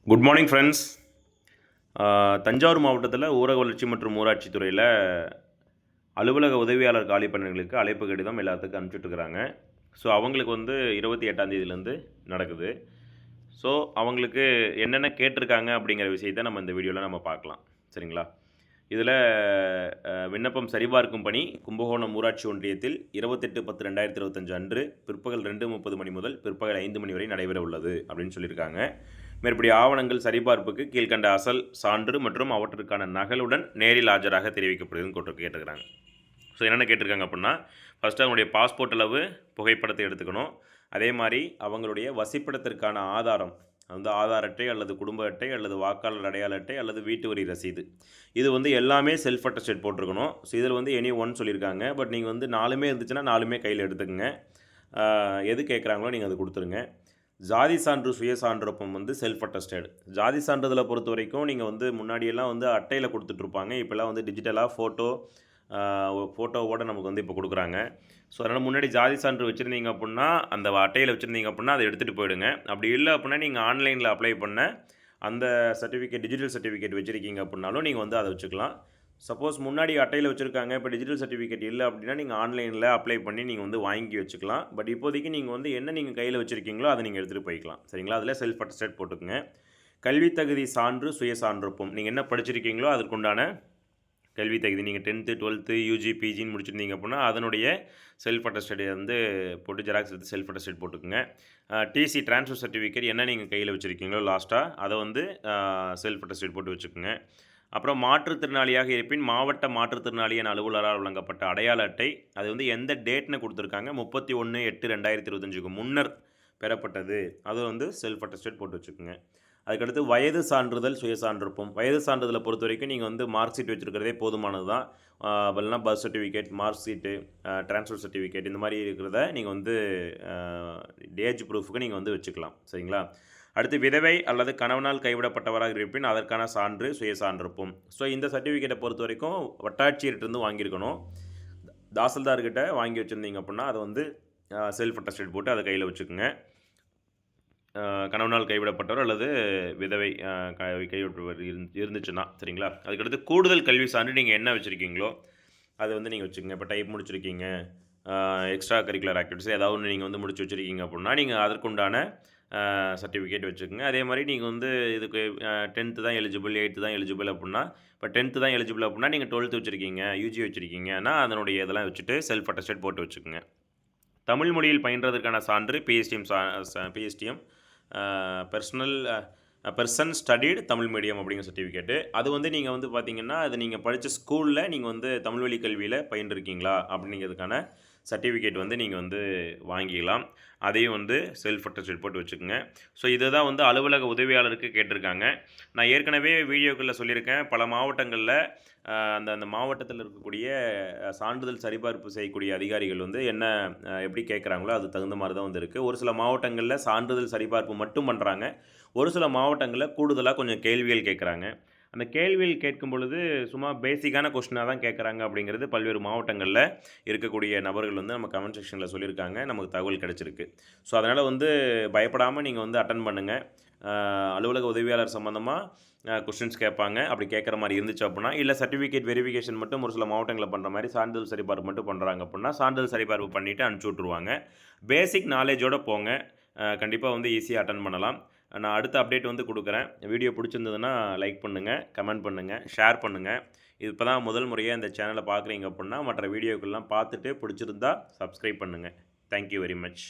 Good morning friends. Thanjavur மாவட்டத்தில் ஊரக வளர்ச்சி மற்றும் ஊராட்சி துறையில் அலுவலக உதவியாளர் காலி பணிகளுக்கு அழைப்பு கடிதம் எல்லாத்துக்கும் அனுப்பிச்சுட்ருக்குறாங்க. ஸோ அவங்களுக்கு வந்து 28ஆம் தேதியிலேருந்து நடக்குது. ஸோ அவங்களுக்கு என்னென்ன கேட்டிருக்காங்க அப்படிங்கிற விஷயத்தை நம்ம இந்த வீடியோவில் நம்ம பார்க்கலாம். சரிங்களா? இதில் விண்ணப்பம் சரிபார்க்கும் பணி கும்பகோணம் ஊராட்சி ஒன்றியத்தில் 28/10/2025 அன்று பிற்பகல் 2:30 மணி முதல் பிற்பகல் 5 மணி வரை நடைபெற உள்ளது அப்படின்னு சொல்லியிருக்காங்க. மேற்படி ஆவணங்கள் சரிபார்ப்புக்கு கீழ்கண்ட அசல் சான்று மற்றும் அவற்றுக்கான நகலுடன் நேரில் ஆஜராக தெரிவிக்கப்படுதுன்னு கேட்டுக்கிறாங்க. ஸோ என்னென்ன கேட்டிருக்காங்க அப்படின்னா, ஃபஸ்ட்டு அவங்களுடைய பாஸ்போர்ட் அளவு புகைப்படத்தை எடுத்துக்கணும். அதே மாதிரி அவங்களுடைய வசிப்பிடத்திற்கான ஆதாரம், வந்து ஆதார் அட்டை அல்லது குடும்ப அட்டை அல்லது வாக்காளர் அடையாள அட்டை அல்லது வீட்டு வரி ரசீது, இது வந்து எல்லாமே செல்ஃப் அட்டஸ்டேட் போட்டிருக்கணும். ஸோ இதில் வந்து எனி ஒன் சொல்லியிருக்காங்க. பட் நீங்கள் வந்து 4மே இருந்துச்சுன்னா 4மே கையில் எடுத்துக்கங்க. எது கேட்குறாங்களோ நீங்கள் அது கொடுத்துருங்க. ஜாதி சான்று சுய சான்றப்பம் வந்து செல்ஃப் அட்டஸ்டேடு. ஜாதி சான்றிதழை பொறுத்த வரைக்கும் நீங்கள் வந்து முன்னாடியெல்லாம் வந்து அட்டையில் கொடுத்துட்ருப்பாங்க. இப்போல்லாம் வந்து டிஜிட்டலாக ஃபோட்டோவோடு நமக்கு வந்து இப்போ கொடுக்குறாங்க. ஸோ அதனால் முன்னாடி ஜாதி சான்று வச்சுருந்தீங்க அப்படின்னா, அந்த அட்டையில் வச்சுருந்தீங்க அப்படின்னா அதை எடுத்துகிட்டு போயிடுங்க. அப்படி இல்லை அப்படின்னா நீங்கள் ஆன்லைனில் அப்ளை பண்ண அந்த சர்டிஃபிகேட், டிஜிட்டல் சர்டிஃபிகேட் வச்சுருக்கீங்க அப்படின்னாலும் நீங்கள் வந்து அதை வச்சுக்கலாம். சப்போஸ் முன்னாடி அட்டையில் வச்சுருக்காங்க, இப்போ டிஜிட்டல் சர்டிஃபிகேட் இல்லை அப்படின்னா நீங்கள் ஆன்லைனில் அப்ளை பண்ணி நீங்கள் வந்து வாங்கி வச்சுக்கலாம். பட் இப்போதைக்கு நீங்கள் வந்து என்ன நீங்கள் கையில் வச்சுருக்கீங்களோ அதை நீங்கள் எடுத்துகிட்டு போய்க்கலாம். சரிங்களா? அதில் செல்ஃப் அட்டஸ்டேட் போட்டுக்குங்க. கல்வி தகுதி சான்று சுய சான்றப்பம், நீங்கள் என்ன படிச்சிருக்கீங்களோ அதற்குண்டான கல்வி தகுதி, நீங்கள் 10th 12th யூஜி பிஜின்னு முடிச்சிருந்தீங்க அப்படின்னா அதனுடைய செல்ஃப் அட்டஸ்டேட் வந்து போட்டு ஜெராக்ஸ் எடுத்து செல்ஃப் அட்டஸ்டேட் போட்டுக்குங்க. டிசி ட்ரான்ஸ்ஃபர் சர்டிஃபிகேட் என்ன நீங்கள் கையில் வச்சுருக்கீங்களோ லாஸ்ட்டாக அதை வந்து செல்ஃப் அட்டஸ்டேட் போட்டு வச்சுக்கோங்க. அப்புறம் மாற்றுத்திறனாளியாக இருப்பின் மாவட்ட மாற்றுத்திறனாளியின் அலுவலரால் வழங்கப்பட்ட அடையாள அட்டை, அது வந்து எந்த டேட்னு கொடுத்துருக்காங்க, 31/8/2025க்கு முன்னர் பெறப்பட்டது, அது வந்து செல்ஃப் அட்டஸ்டேட் போட்டு வச்சுக்கோங்க. அதுக்கடுத்து வயது சான்றிதழ் சுய சான்றப்பம். வயது சான்றிதழை பொறுத்த வரைக்கும் நீங்கள் வந்து மார்க் ஷீட் வச்சுருக்கிறதே போதுமானது தான். இல்லைனா birth certificate, mark sheet, transfer certificate இந்த மாதிரி இருக்கிறத நீங்கள் வந்து ஏஜ் ப்ரூஃபுக்கு நீங்கள் வந்து வச்சுக்கலாம். சரிங்களா? அடுத்து விதவை அல்லது கணவனால் கைவிடப்பட்டவராக இருப்பின் அதற்கான சான்று சுய சான்றப்பம். ஸோ இந்த சர்டிஃபிகேட்டை பொறுத்த வரைக்கும் வட்டாட்சியர்கிட்டருந்து வாங்கியிருக்கணும். தாசில்தார்கிட்ட வாங்கி வச்சுருந்தீங்க அப்படின்னா அதை வந்து செல்ஃப் அட்டஸ்டேட் போட்டு அதை கையில் வச்சுக்கோங்க. கணவனால் கைவிடப்பட்டவர் அல்லது விதவை கைவிடப்பட்டவர் இருந்துச்சுன்னா. சரிங்களா? அதுக்கடுத்து கூடுதல் கல்வி சான்று நீங்கள் என்ன வச்சுருக்கீங்களோ அதை வந்து நீங்கள் வச்சுக்கோங்க. இப்போ டைப் முடிச்சிருக்கீங்க, எக்ஸ்ட்ரா கரிக்குலர் ஆக்டிவிட்டிஸ் ஏதாவது ஒன்று நீங்கள் வந்து முடிச்சு வச்சுருக்கீங்க அப்படின்னா நீங்கள் அதற்குண்டான சர்டிஃபிகேட் வச்சுக்கோங்க. அதே மாதிரி நீங்கள் வந்து இதுக்கு 10th தான் எலிஜிபிள், 8th தான் எலிஜிபிள் அப்படின்னா, இப்போ 10th தான் எலிஜிபிள் அப்படின்னா நீங்கள் 12th வச்சுருக்கீங்க, யூஜி வச்சுருக்கீங்கன்னா அதனுடைய இதெல்லாம் வச்சுட்டு செல்ஃப் அட்டஸ்டேட் போட்டு வச்சுக்கோங்க. தமிழ் மொழியில் பயின்றதற்கான சான்று PSTM person studied Tamil medium அப்படிங்கிற சர்டிஃபிகேட்டு. அது வந்து நீங்கள் வந்து பார்த்தீங்கன்னா, அது நீங்கள் படித்த ஸ்கூலில் நீங்கள் வந்து தமிழ் வழி கல்வியில் பயின்றிருக்கீங்களா அப்படிங்கிறதுக்கான சர்டிஃபிகேட் வந்து நீங்கள் வந்து வாங்கிக்கலாம். அதையும் வந்து செல்ஃப் அட்டஸ்டேட் போட்டு வச்சுக்கோங்க. ஸோ இதை தான் வந்து அலுவலக உதவியாளருக்கு கேட்டிருக்காங்க. நான் ஏற்கனவே வீடியோக்களில் சொல்லியிருக்கேன், பல மாவட்டங்களில் அந்த மாவட்டத்தில் இருக்கக்கூடிய சான்றிதழ் சரிபார்ப்பு செய்யக்கூடிய அதிகாரிகள் வந்து என்ன எப்படி கேட்குறாங்களோ அது தகுந்த மாதிரி தான் வந்து இருக்குது. ஒரு சில மாவட்டங்களில் சான்றிதழ் சரிபார்ப்பு மட்டும் பண்ணுறாங்க. ஒரு சில மாவட்டங்களில் கூடுதலாக கொஞ்சம் கேள்விகள் கேட்குறாங்க. அந்த கேள்விகள் கேட்கும் பொழுது சும்மா பேசிக்கான கொஸ்டினாக தான் கேட்குறாங்க அப்படிங்கிறது பல்வேறு மாவட்டங்களில் இருக்கக்கூடிய நபர்கள் வந்து நம்ம கமெண்ட் செக்ஷனில் சொல்லியிருக்காங்க. நமக்கு தகவல் கிடச்சிருக்கு. ஸோ அதனால் வந்து பயப்படாமல் நீங்கள் வந்து அட்டன் பண்ணுங்கள். அலுவலக உதவியாளர் சம்மந்தமாக கொஸ்டின்ஸ் கேட்பாங்க. அப்படி கேட்குற மாதிரி இருந்துச்சு அப்படின்னா, இல்லை சர்டிஃபிகேட் வெரிஃபிகேஷன் மட்டும் ஒரு சில மாவட்டங்களில் பண்ணுற மாதிரி சான்றிதழ் சரிபார்ப்பு மட்டும் பண்ணுறாங்க அப்படின்னா சான்றிதழ் சரிபார்ப்பு பண்ணிவிட்டு அனுப்பிச்சி விட்ருவாங்க. பேசிக் நாலேஜோடு போங்க, கண்டிப்பாக வந்து ஈஸியாக அட்டன் பண்ணலாம். நான் அடுத்த அப்டேட் வந்து கொடுக்குறேன். வீடியோ பிடிச்சிருந்ததுன்னா லைக் பண்ணுங்கள், கமெண்ட் பண்ணுங்கள், ஷேர் பண்ணுங்கள். இது இப்போ தான் முதல் முறையாக இந்த சேனலை பார்க்குறீங்க அப்படின்னா மற்ற வீடியோக்கள்லாம் பார்த்துட்டு பிடிச்சிருந்தா சப்ஸ்கிரைப் பண்ணுங்கள். Thank you very much.